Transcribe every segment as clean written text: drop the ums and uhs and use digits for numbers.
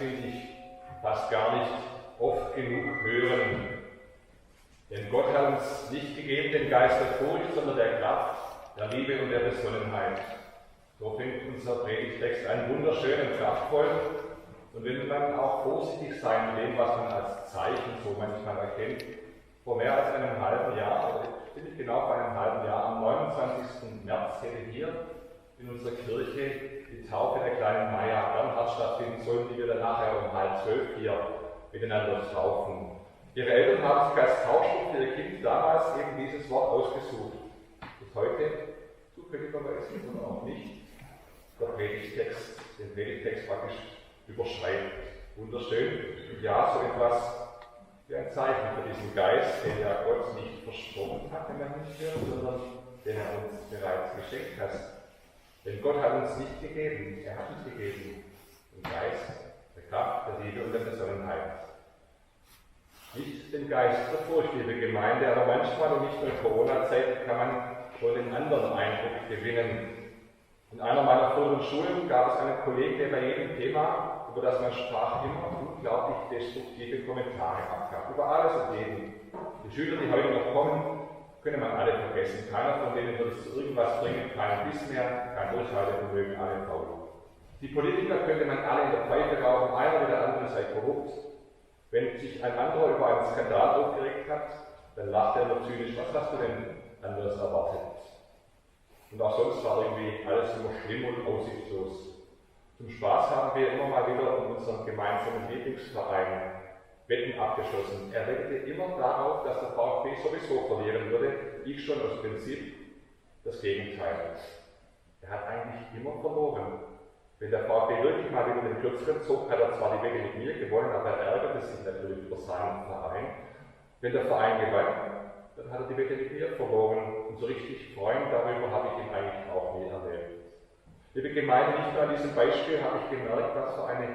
finde ich, fast gar nicht oft genug hören. Denn Gott hat uns nicht gegeben den Geist der Furcht, sondern der Kraft, der Liebe und der Besonnenheit. So findet unser Predigtext einen wunderschönen, kraftvollen und will dann auch positiv sein mit dem, was man als Zeichen so manchmal erkennt. Vor mehr als einem halben Jahr, oder ziemlich genau vor einem halben Jahr, am 29. März hätte hier in unserer Kirche die Taufe der kleinen Maja Bernhard stattfinden sollen, die wir dann nachher um 11:30 hier miteinander taufen. Ihre Eltern haben sich als Taufspruch für ihr Kind damals eben dieses Wort ausgesucht. Bis heute, zufälligerweise oder auch nicht, der Predigtext, den Predigtext praktisch überschreibt. Wunderschön. Ja, so etwas wie ein Zeichen für diesen Geist, den ja Gott nicht versprochen hat, wenn man nicht hört, sondern den er uns bereits geschenkt hat. Denn Gott hat uns nicht gegeben, er hat uns gegeben den Geist der Kraft, der Liebe und der Besonnenheit. Nicht den Geist der Furcht, liebe Gemeinde, aber manchmal und nicht nur in Corona-Zeit kann man wohl den anderen Eindruck gewinnen. In einer meiner früheren Schulen gab es einen Kollegen, der bei jedem Thema, über das man sprach, immer unglaublich destruktive Kommentare abgab. Über alles und jeden. Die Schüler, die heute noch kommen, können man alle vergessen. Keiner von denen wird es zu irgendwas bringen, kein Biss mehr, kein Durchhaltevermögen, alle faul. Die Politiker könnte man alle in der Pfeife rauchen, einer wie der andere sei korrupt. Wenn sich ein anderer über einen Skandal aufgeregt hat, dann lacht er nur zynisch, was hast du denn anderes erwartet? Und auch sonst war irgendwie alles immer schlimm und aussichtslos. Zum Spaß haben wir immer mal wieder in unserem gemeinsamen Lieblingsverein Wetten abgeschlossen. Er wettete immer darauf, dass der VfB sowieso verlieren würde. Ich schon aus Prinzip das Gegenteil. Er hat eigentlich immer verloren. Wenn der VfB wirklich mal wieder den Kürzeren zog, hat er zwar die Wette mit mir gewonnen, aber er ärgerte sich natürlich über seinen Verein. Wenn der Verein gewann, dann hat er die Wette mit mir verloren. Und so richtig freuen darüber habe ich ihn eigentlich auch nie erlebt. Liebe Gemeinde, nicht nur an diesem Beispiel habe ich gemerkt, was für eine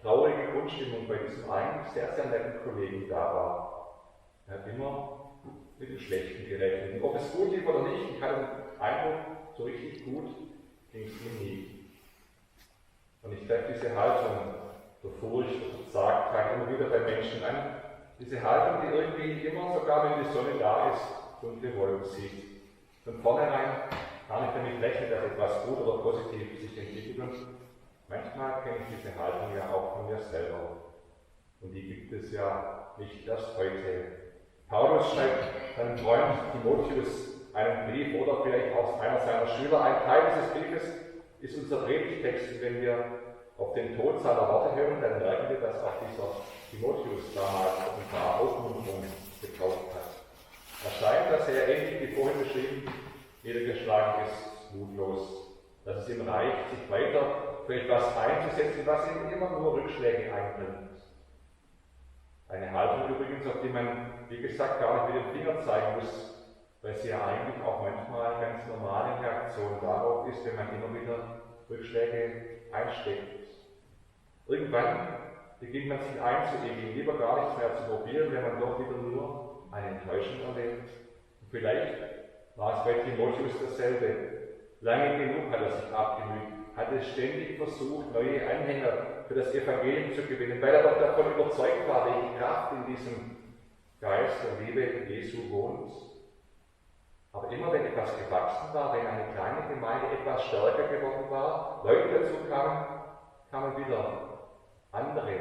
traurige Grundstimmung bei diesem eigentlich sehr, sehr netten Kollegen da war. Er hat immer mit dem Schlechten gerechnet. Und ob es gut lief oder nicht, ich hatte den Eindruck, so richtig gut ging es ihm nie. Und ich treffe diese Haltung der Furcht und Verzagtheit immer wieder bei Menschen an. Diese Haltung, die irgendwie immer, sogar wenn die Sonne da ist, dunkle Wolken sieht. Von vornherein gar nicht damit rechnet, dass etwas gut oder positiv sich entwickelt. Manchmal kenne ich diese Haltung ja auch von mir selber. Und die gibt es ja nicht erst heute. Paulus schreibt seinem Freund Timotheus einen Brief oder vielleicht auch einer seiner Schüler. Ein Teil dieses Briefes ist unser Predigtext. Und wenn wir auf den Tod seiner Worte hören, dann merken wir, dass auch dieser Timotheus damals offenbar Aufmunterung gebraucht hat. Es scheint, dass er ähnlich wie vorhin beschrieben, niedergeschlagen ist, mutlos, dass es ihm reicht, sich weiter für etwas einzusetzen, was ihm immer nur Rückschläge einbringt. Eine Haltung übrigens, auf die man, wie gesagt, gar nicht mit dem Finger zeigen muss, weil sie ja eigentlich auch manchmal eine ganz normale Reaktion darauf ist, wenn man immer wieder Rückschläge einsteckt. Irgendwann beginnt man sich einzuegeln, lieber gar nichts mehr zu probieren, wenn man doch wieder nur eine Enttäuschung erlebt. Und vielleicht war es bei Timotheus dasselbe. Lange genug hat er sich abgemüht, hat es ständig versucht, neue Anhänger für das Evangelium zu gewinnen, weil er doch davon überzeugt war, welche Kraft in diesem Geist der Liebe Jesu wohnt. Aber immer wenn etwas gewachsen war, wenn eine kleine Gemeinde etwas stärker geworden war, Leute dazu kamen wieder andere,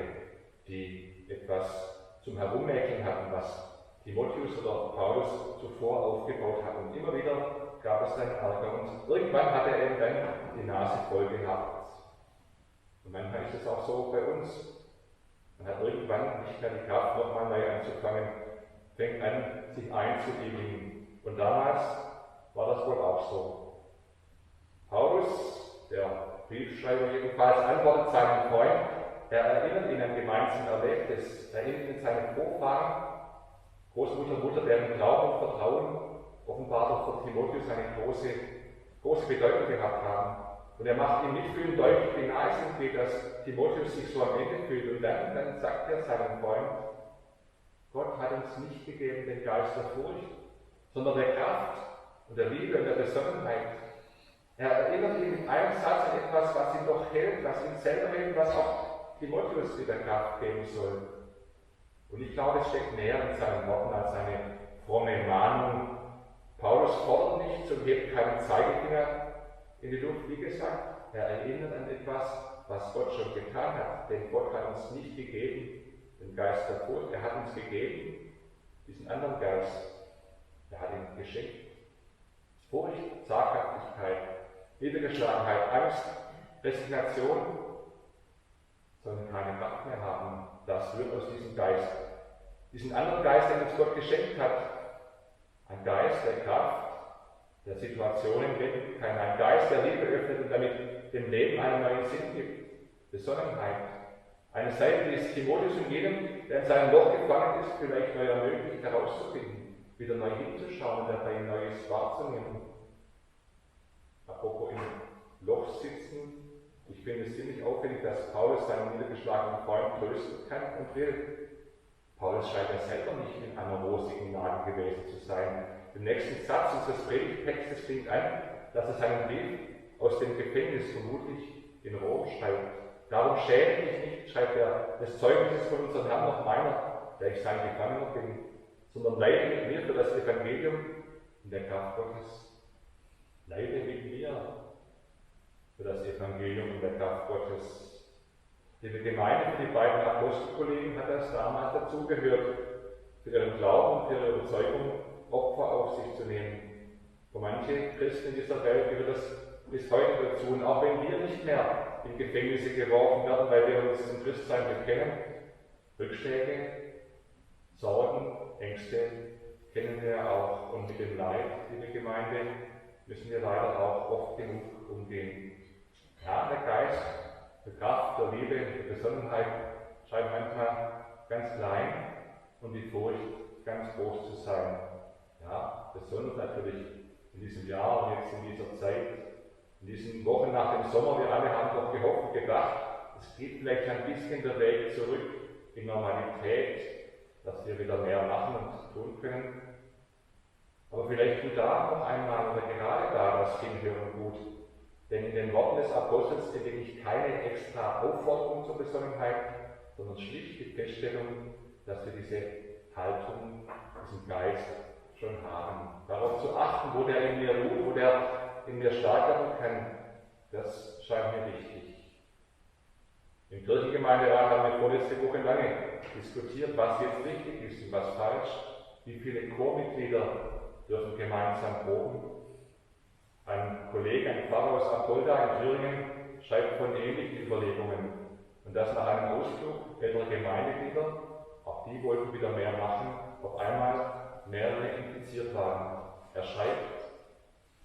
die etwas zum Herummäkeln hatten, was Timotheus oder Paulus zuvor aufgebaut hat. Und immer wieder gab es dann Ärger. Und irgendwann hat er eben dann die Nase voll gehabt. Und manchmal ist es auch so bei uns. Man hat irgendwann nicht mehr die Kraft, nochmal neu anzufangen, fängt an, sich einzuigeln. Und damals war das wohl auch so. Paulus, der Briefschreiber jedenfalls, antwortet seinem Freund, er erinnert ihn an gemeinsam Erlebtes, erinnert ihn an seine Vorfahren, Großmutter, Mutter, deren Glauben und Vertrauen offenbar doch für Timotheus eine große Bedeutung gehabt haben. Und er macht ihm mitfühlend deutlich, wie nahe es ihm geht, dass Timotheus sich so am Ende fühlt. Und dann sagt er seinem Freund, Gott hat uns nicht gegeben den Geist der Furcht, sondern der Kraft und der Liebe und der Besonnenheit. Er erinnert ihn in einem Satz an etwas, was ihn doch hält, was ihn selber hält, was auch Timotheus wieder Kraft geben soll. Und ich glaube, es steckt mehr in seinen Worten als eine fromme Mahnung. Paulus fordert nicht und hebt keinen Zeigefinger in die Luft, wie gesagt. Er erinnert an etwas, was Gott schon getan hat. Denn Gott hat uns nicht gegeben den Geist der Furcht, er hat uns gegeben diesen anderen Geist. Er hat ihn geschenkt. Furcht, Zaghaftigkeit, Niedergeschlagenheit, Angst, Resignation sollen keine Kraft mehr haben. Das wird aus diesem Geist, diesen anderen Geist, den uns Gott geschenkt hat, ein Geist der Kraft, der Situationen rettet kann, ein Geist der Liebe öffnet und damit dem Leben einen neuen Sinn gibt, Besonnenheit. Eine Seite, die es Timotheus und jedem, der in seinem Loch gefangen ist, vielleicht neu ermöglicht, herauszufinden, wieder neu hinzuschauen und dabei Neues wahrzunehmen. Apropos im Loch sitzen, ich finde es ziemlich auffällig, dass Paulus seinen niedergeschlagenen Freund trösten kann und will. Paulus scheint ja selber nicht in einer rosigen Lage gewesen zu sein. Im nächsten Satz unseres Predigttextes klingt an, dass er seinen Brief aus dem Gefängnis vermutlich in Rom schreibt. Darum schäme ich mich nicht, schreibt er, des Zeugnisses von unserem Herrn noch meiner, der ich sein Gefangener bin, sondern leide mit mir für das Evangelium in der Kraft Gottes. Leide mit mir für das Evangelium in der Kraft Gottes. Liebe Gemeinde, für die beiden Apostelkollegen hat das damals dazugehört, für ihren Glauben und für ihre Überzeugung Opfer auf sich zu nehmen. Für manche Christen in dieser Welt gehört das bis heute dazu. Und auch wenn wir nicht mehr in Gefängnisse geworfen werden, weil wir uns zum Christsein bekennen, Rückschläge, Sorgen, Ängste kennen wir auch. Und mit dem Leid, liebe Gemeinde, müssen wir leider auch oft genug umgehen. Ja, der Geist, der Kraft, der Liebe, der Besonnenheit scheint manchmal ganz klein und die Furcht ganz groß zu sein. Ja, besonders natürlich in diesem Jahr und jetzt in dieser Zeit, in diesen Wochen nach dem Sommer. Wir alle haben doch gehofft und gedacht, es geht vielleicht ein bisschen der Weg zurück in Normalität, dass wir wieder mehr machen und tun können. Aber vielleicht tut da noch einmal oder gerade da das Hinhören gut. Denn in den Worten des Apostels entdecke ich keine extra Aufforderung zur Besonnenheit, sondern schlicht die Feststellung, dass wir diese Haltung, diesen Geist schon haben. Darauf zu achten, wo der in mir ruht, wo der in mir stark werden kann, das scheint mir wichtig. Im Kirchengemeinderat haben wir vorletzte Woche lange diskutiert, was jetzt richtig ist und was falsch. Wie viele Chormitglieder dürfen gemeinsam proben? Ein Kollege, ein Pfarrer aus Apolda in Thüringen, schreibt von ähnlichen Überlegungen. Und das nach einem Ausflug älterer Gemeindeglieder, auch die wollten wieder mehr machen, auf einmal mehrere infiziert waren. Er schreibt,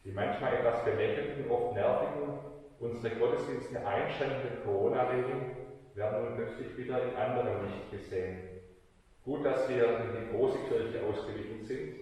die manchmal etwas belächelnden, oft nervigen, unsere Gottesdienste einschränkenden Corona-Regeln werden nun plötzlich wieder in anderem Licht gesehen. Gut, dass wir in die große Kirche ausgewichen sind.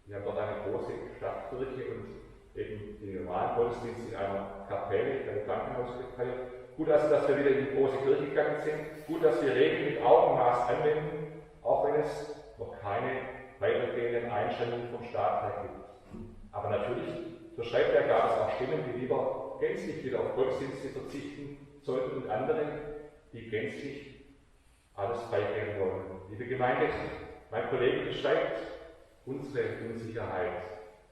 Wir haben dort eine große Stadtkirche und eben die normalen Gottesdienste in einer Kapelle, in einem Krankenhaus gefeiert. Gut, also, dass wir wieder in die große Kirche gegangen sind. Gut, dass wir Regeln mit Augenmaß anwenden, auch wenn es noch keine weitergehenden Einschränkungen vom Staat her gibt. Aber natürlich, so schreibt er, gab es auch Stimmen, die lieber gänzlich wieder auf Gottesdienste verzichten sollten und andere, die gänzlich alles freigeben wollen. Liebe Gemeinde, mein Kollege beschreibt unsere Unsicherheit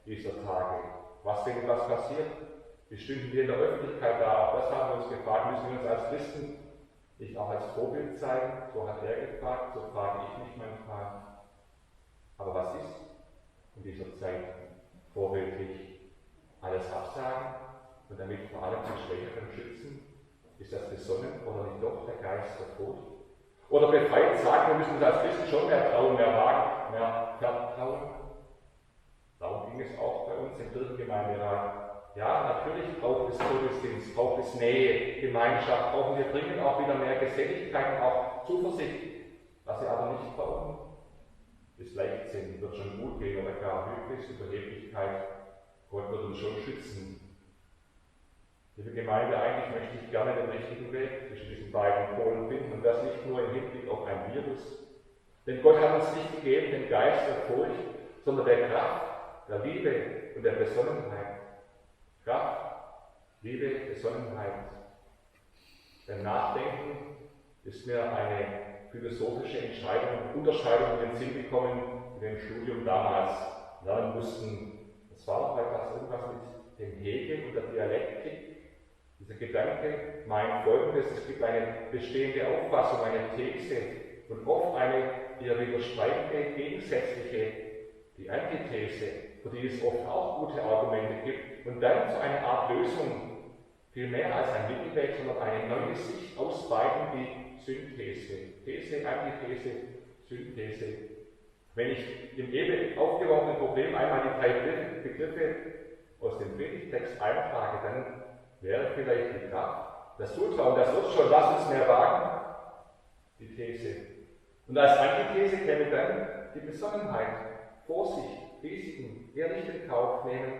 dieser Tage. Was, wenn etwas passiert? Wie stünden wir in der Öffentlichkeit da? Auch das haben wir uns gefragt. Müssen wir uns als Christen nicht auch als Vorbild zeigen? So hat er gefragt, so frage ich mich manchmal. Aber was ist in dieser Zeit vorbildlich? Alles absagen und damit vor allem die Schwächeren schützen? Ist das besonnen oder nicht doch der Geist der Furcht? Oder befreit sagen, wir müssen uns als Christen schon mehr trauen, mehr wagen, mehr vertrauen? Darum ging es auch bei uns im Kirchengemeinderat. Ja, natürlich braucht es Gottesdienst, braucht es Nähe, Gemeinschaft, brauchen wir dringend auch wieder mehr Geselligkeit und auch Zuversicht. Was wir aber nicht brauchen, ist Leichtsinn, wird schon gut gehen oder gar Höchst, Überheblichkeit. Gott wird uns schon schützen. Liebe Gemeinde, eigentlich möchte ich gerne den richtigen Weg zwischen diesen beiden Polen finden und das nicht nur im Hinblick auf ein Virus. Denn Gott hat uns nicht gegeben den Geist der Furcht, sondern der Kraft, der Liebe und der Besonnenheit. Kraft, Liebe, Besonnenheit. Beim Nachdenken ist mir eine philosophische Unterscheidung in den Sinn gekommen, in dem Studium damals lernen mussten. Das war doch irgendwas mit dem Hegel und der Dialektik. Dieser Gedanke meint Folgendes: Es gibt eine bestehende Auffassung, eine These und oft eine ihr widerstreitende, gegensätzliche, die Antithese, für die es oft auch gute Argumente gibt, und dann so eine Art Lösung, viel mehr als ein Mittelweg, sondern eine neue Sicht aus beiden, die Synthese. These, Antithese, Synthese. Wenn ich im eben aufgeworfenen Problem einmal die 3 Begriffe aus dem Predigtext eintrage, dann wäre vielleicht die Kraft, das Zutrauen, das wird schon, lass uns mehr wagen, die These. Und als Antithese käme dann die Besonnenheit, Vorsicht, Risiken, ehrlich in Kauf nehmen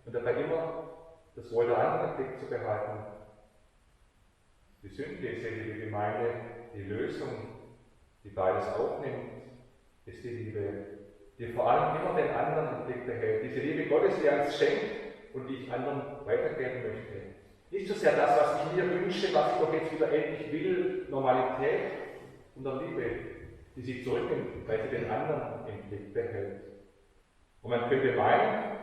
und dabei immer das Wohl der anderen im Blick zu behalten. Die Synthese, liebe Gemeinde, die Lösung, die beides aufnimmt, ist die Liebe, die vor allem immer den anderen im Blick behält. Diese Liebe Gottes, die uns schenkt und die ich anderen weitergeben möchte. Nicht so sehr das, was ich mir wünsche, was ich doch jetzt wieder endlich will, Normalität, sondern Liebe, die sich zurücknimmt, weil sie den anderen im Blick behält. Und man könnte meinen,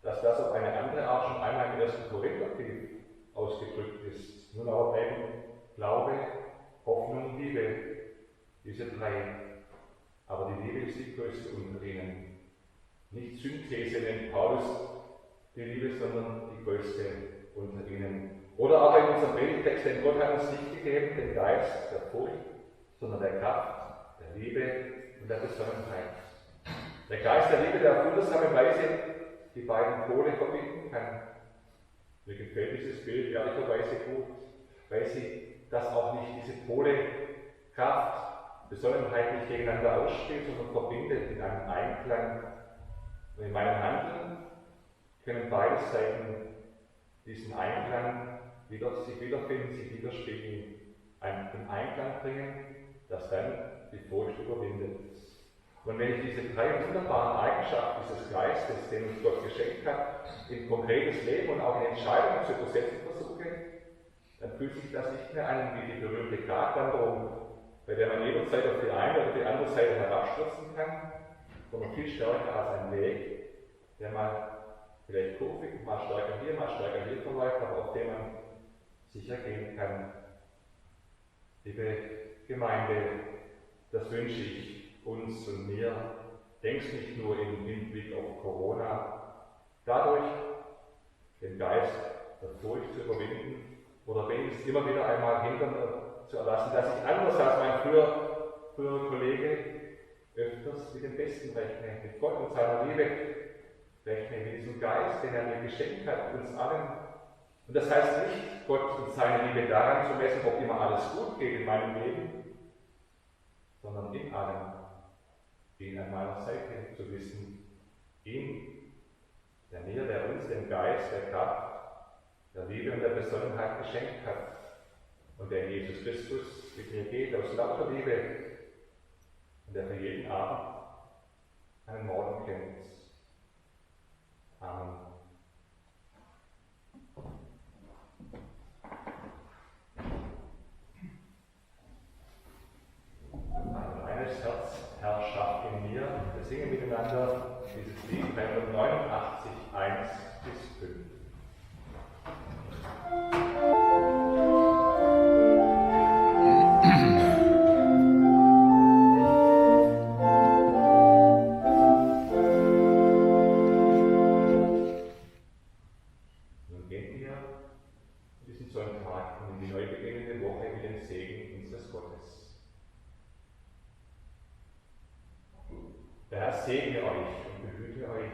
dass das auf eine andere Art schon einmal im 1. Korintherbrief ausgedrückt ist. Nun aber eben Glaube, Hoffnung, Liebe, diese 3. Aber die Liebe ist die größte unter ihnen. Nicht Synthese nennt Paulus die Liebe, sondern die größte unter ihnen. Oder aber in unserem Predigtext, denn Gott hat uns nicht gegeben den Geist der Furcht, sondern der Kraft, der Liebe und der Besonnenheit. Der Geist der Liebe, der auf wundersame Weise die beiden Pole verbinden kann. Mir gefällt dieses Bild ehrlicherweise gut, weil sie das auch nicht, diese Pole Kraft, Besonnenheit nicht gegeneinander ausspielt, sondern verbindet in einem Einklang. Und in meinem Handeln können beide Seiten diesen Einklang sich wiederfinden, sich widerspiegeln, in Einklang bringen, das dann die Furcht überwindet. Und wenn ich diese 3 wunderbaren Eigenschaften dieses Geistes, den uns Gott geschenkt hat, in konkretes Leben und auch in Entscheidungen zu übersetzen versuche, dann fühlt sich das nicht mehr an wie die berühmte Gratwanderung, bei der man jederzeit auf die eine oder die andere Seite herabstürzen kann, sondern viel stärker als ein Weg, der mal vielleicht kurvig, mal stärker hier verläuft, aber auf dem man sicher gehen kann. Liebe Gemeinde, das wünsche ich uns und mir. Denkst nicht nur im Hinblick auf Corona, dadurch den Geist der Furcht zu überwinden oder wenigstens immer wieder einmal hinter mir zu erlassen, dass ich anders als mein früherer Kollege öfters mit dem Besten rechne, mit Gott und seiner Liebe rechne, mit diesem Geist, den er mir geschenkt hat, uns allen. Und das heißt nicht, Gott und seine Liebe daran zu messen, ob immer alles gut geht in meinem Leben, sondern in allem, ihn an meiner Seite zu wissen, ihn, der mir, der uns den Geist, der Kraft, der Liebe und der Besonnenheit geschenkt hat und der Jesus Christus mit mir geht aus lauter Liebe und der für jeden Abend einen Morgen kennt. Amen. Ein reines Herz, Herr, schaff in mir. Wir singen miteinander dieses Lied 389, 1 bis 5. Der Herr segne euch und behüte euch.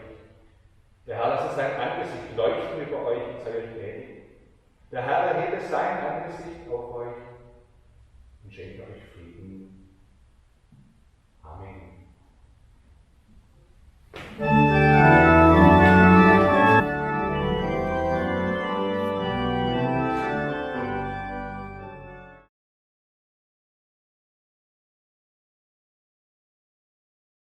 Der Herr lasse sein Angesicht leuchten über euch und sei euch gnädig. Der Herr erhebe sein Angesicht auf euch und schenke euch Frieden. Amen.